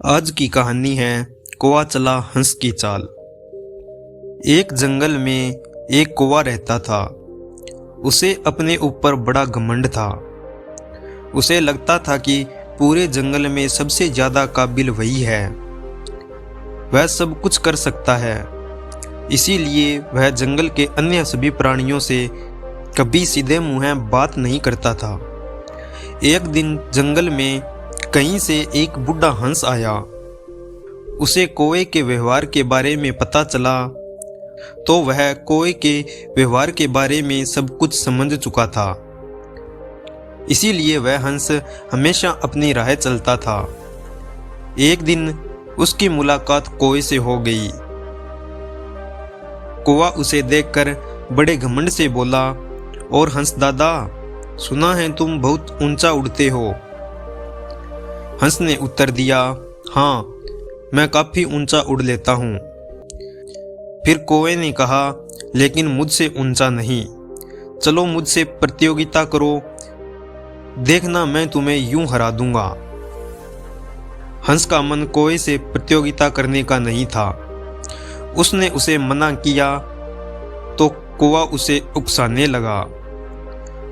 आज की कहानी है कौवा चला हंस की चाल। एक जंगल में एक कौवा रहता था। उसे अपने ऊपर बड़ा घमंड था। उसे लगता था कि पूरे जंगल में सबसे ज़्यादा काबिल वही है, वह सब कुछ कर सकता है। इसीलिए वह जंगल के अन्य सभी प्राणियों से कभी सीधे मुँह बात नहीं करता था। एक दिन जंगल में कहीं से एक बूढ़ा हंस आया। उसे कौवे के व्यवहार के बारे में पता चला तो वह कौवे के व्यवहार के बारे में सब कुछ समझ चुका था। इसीलिए वह हंस हमेशा अपनी राह चलता था। एक दिन उसकी मुलाकात कौवे से हो गई। कौवा उसे देखकर बड़े घमंड से बोला, और हंस दादा, सुना है तुम बहुत ऊंचा उड़ते हो। हंस ने उत्तर दिया, हाँ, मैं काफ़ी ऊंचा उड़ लेता हूँ। फिर कौवे ने कहा, लेकिन मुझसे ऊंचा नहीं। चलो मुझसे प्रतियोगिता करो, देखना मैं तुम्हें यूं हरा दूंगा। हंस का मन कौवे से प्रतियोगिता करने का नहीं था। उसने उसे मना किया तो कौवा उसे उकसाने लगा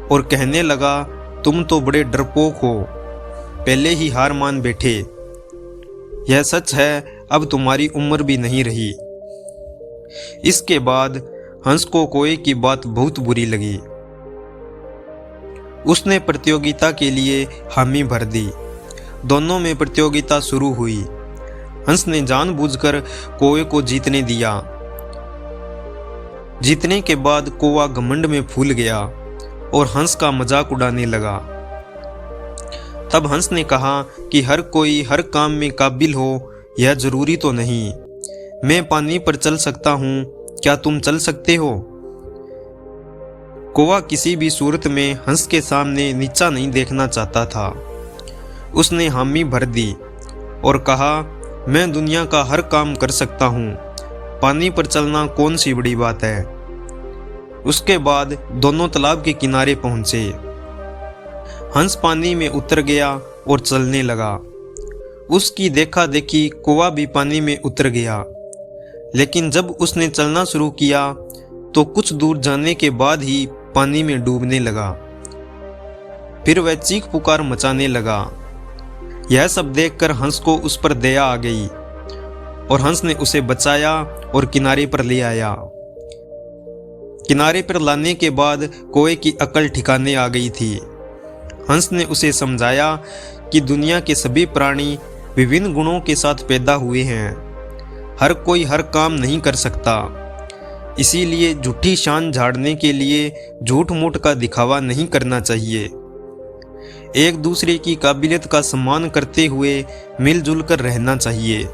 और कहने लगा, तुम तो बड़े डरपोक हो, पहले ही हार मान बैठे। यह सच है, अब तुम्हारी उम्र भी नहीं रही। इसके बाद हंस को कौवे की बात बहुत बुरी लगी। उसने प्रतियोगिता के लिए हामी भर दी। दोनों में प्रतियोगिता शुरू हुई। हंस ने जानबूझकर कौवे को जीतने दिया। जीतने के बाद कौवा घमंड में फूल गया और हंस का मजाक उड़ाने लगा। तब हंस ने कहा कि हर कोई हर काम में काबिल हो यह जरूरी तो नहीं। मैं पानी पर चल सकता हूँ, क्या तुम चल सकते हो? कौवा किसी भी सूरत में हंस के सामने नीचा नहीं देखना चाहता था। उसने हामी भर दी और कहा, मैं दुनिया का हर काम कर सकता हूँ, पानी पर चलना कौन सी बड़ी बात है। उसके बाद दोनों तालाब के किनारे पहुंचे। हंस पानी में उतर गया और चलने लगा। उसकी देखा देखी कौवा भी पानी में उतर गया। लेकिन जब उसने चलना शुरू किया तो कुछ दूर जाने के बाद ही पानी में डूबने लगा। फिर वह चीख पुकार मचाने लगा। यह सब देखकर हंस को उस पर दया आ गई और हंस ने उसे बचाया और किनारे पर ले आया। किनारे पर लाने के बाद कौवे की अकल ठिकाने आ गई थी। हंस ने उसे समझाया कि दुनिया के सभी प्राणी विभिन्न गुणों के साथ पैदा हुए हैं। हर कोई हर काम नहीं कर सकता। इसीलिए झूठी शान झाड़ने के लिए झूठ मूठ का दिखावा नहीं करना चाहिए। एक दूसरे की काबिलियत का सम्मान करते हुए मिलजुल कर रहना चाहिए।